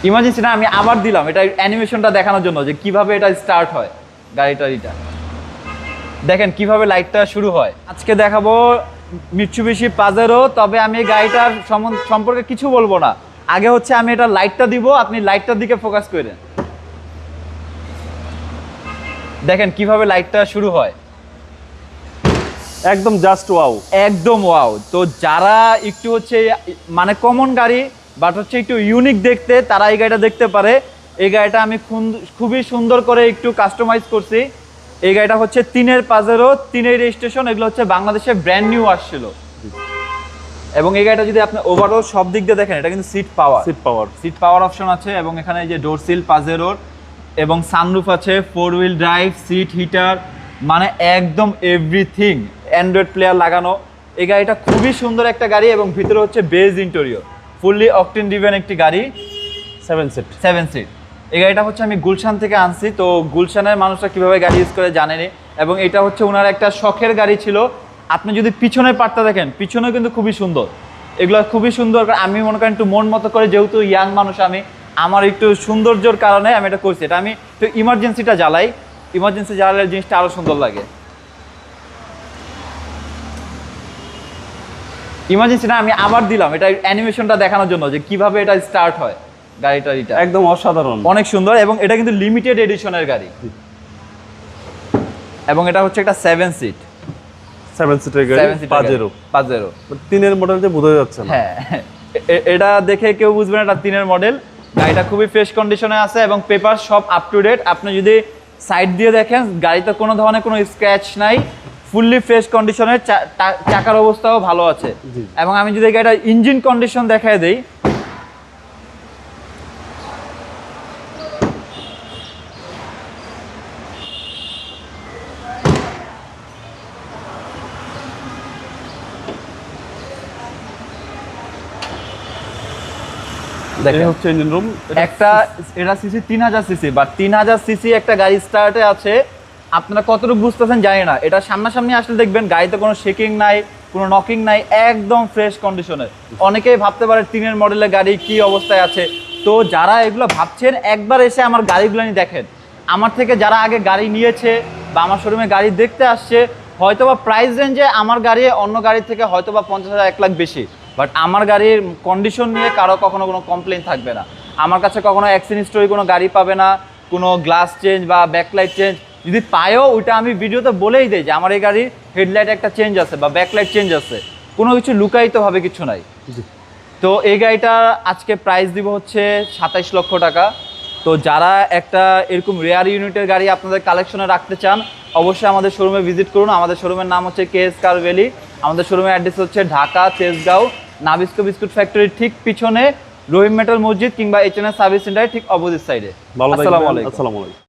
Emergency না, আমি আবার দিলাম এটা অ্যানিমেশনটা দেখানোর জন্য যে কিভাবে এটা স্টার্ট হয় গাড়িটা। দেখেন কিভাবে লাইটটা শুরু হয়। আজকে দেখাবো মিৎসুবিশি পাজেরো, তবে আমি গাড়িটার সম্পর্কে কিছু বলবো না। আগে হচ্ছে আমি এটা লাইটটা দিব, আপনি লাইটটার দিকে ফোকাস করেন। দেখেন কিভাবে লাইটটা শুরু হয়, একদম জাস্ট ওয়াও, একদম ওয়াও। তো যারা একটু হচ্ছে মানে কমন গাড়ি বাট হচ্ছে একটু ইউনিক দেখতে, তারা এই গাড়িটা দেখতে পারে। এই গাড়িটা আমি খুবই সুন্দর করে একটু কাস্টমাইজ করছি। এই গাড়িটা হচ্ছে 3-এর পাজেরো, 3-এর রেজিস্ট্রেশন। এগুলো হচ্ছে বাংলাদেশে ব্র্যান্ড নিউ আসছিল। এবং এই গাড়িটা যদি আপনি ওভারঅল সব দিক দিয়ে দেখেন, এটা কিন্তু সিট পাওয়ার অপশন আছে। এবং এখানে এই যে ডোর সিল পাজেরোর, এবং সানরুফ আছে, 4 হুইল ড্রাইভ, সিট হিটার, মানে একদম এভরিথিং। অ্যান্ড্রয়েড প্লেয়ার লাগানো। এই গাড়িটা খুবই সুন্দর একটা গাড়ি, এবং ভিতরে হচ্ছে beige interior, fully octane driven একটি গাড়ি, 7 সিট। এই গাড়িটা হচ্ছে আমি গুলশান থেকে আনছি। তো গুলশানের মানুষরা কীভাবে গাড়ি ইউজ করে জানেনি, এবং এটা হচ্ছে ওনার একটা শখের গাড়ি ছিল। আপনি যদি পিছনের পার্টটা দেখেন, পিছনেও কিন্তু খুবই সুন্দর। এগুলো খুবই সুন্দর। আমি মনে করেন একটু মন মতো করে, যেহেতু ইয়াং মানুষ আমি, আমার একটু সৌন্দর্যর কারণে আমি এটা করছি। এটা আমি একটু ইমার্জেন্সিটা জ্বালাই, ইমার্জেন্সি জ্বালালে জিনিসটা আরও সুন্দর লাগে। ইমার্জেন্সি না, আমি আবার দিলাম এটা অ্যানিমেশনটা দেখানোর জন্য যে কিভাবে এটা স্টার্ট হয় গাড়িটা। একদম অসাধারণ, অনেক সুন্দর। এবং এটা কিন্তু লিমিটেড এডিশনের গাড়ি, এবং এটা হচ্ছে একটা 7 সিটের গাড়ি, পাজেরো 3-এর মডেলটা বোঝা যাচ্ছে না। হ্যাঁ, এটা দেখে কেউ বুঝবে না এটা 3-এর মডেল। গাড়িটা খুবই ফ্রেশ কন্ডিশনে আছে, এবং পেপার সব আপ টু ডেট। আপনি যদি সাইড দিয়ে দেখেন, গাড়িতে কোনো ধরনের কোনো স্ক্র্যাচ নাই, ফুললি ফ্রেশ কন্ডিশনের। চাকার অবস্থাও ভালো আছে। এবং আমি যদি গাড়িটা ইঞ্জিন কন্ডিশন দেখায় দেই, হচ্ছে ইঞ্জিন রুম। একটা এটা সিসি 3000 সিসি, বা 3000 সিসি একটা গাড়ি স্টার্টে আছে। আপনারা কতটুকু বুঝতেছেন জানি না। এটা সামনাসামনি আসলে দেখবেন গাড়িতে কোনো শেকিং নাই, কোনো নকিং নাই, একদম ফ্রেশ কন্ডিশনের। অনেকেই ভাবতে পারে 3-এর মডেলের গাড়ি কি অবস্থায় আছে। তো যারা এগুলো ভাবছেন, একবার এসে আমার গাড়িগুলো নিয়ে দেখেন। আমার থেকে যারা আগে গাড়ি নিয়েছে বা আমার শোরুমে গাড়ি দেখতে আসছে, হয়তোবা প্রাইস রেঞ্জে আমার গাড়ি অন্য গাড়ির থেকে হয়তোবা 50,000 1 লাখ বেশি, বাট আমার গাড়ির কন্ডিশন নিয়ে কারো কখনো কোনো কমপ্লেন থাকবে না। আমার কাছে কখনো অ্যাক্সিডেন্ট হিস্টরি কোনো গাড়ি পাবে না, কোনো গ্লাস চেঞ্জ বা ব্যাকলাইট চেঞ্জ যদি পায়ও, ওইটা আমি ভিডিওতে বলেই দিই যে আমার এই গাড়ির হেডলাইট একটা চেঞ্জ আছে বা ব্যাকলাইট চেঞ্জ আছে। কোনো কিছু লুকায়িতভাবে কিছু নাই। তো এই গাড়িটা আজকে প্রাইস দিব হচ্ছে 27 লক্ষ টাকা। তো যারা একটা এরকম রেয়ার ইউনিটের গাড়ি আপনাদের কালেকশনে রাখতে চান, অবশ্যই আমাদের শোরুমে ভিজিট করুন। আমাদের শোরুমের নাম হচ্ছে কেএস কার ভ্যালি। আমাদের শোরুমের অ্যাড্রেস হচ্ছে ঢাকা তেজগাঁও নাবিস্কো বিস্কুট ফ্যাক্টরির ঠিক পিছনে, রহিম মেটাল মসজিদ কিংবা HNS সার্ভিস সেন্টারের ঠিক অপোজিট সাইডে। আসসালামু আলাইকুম।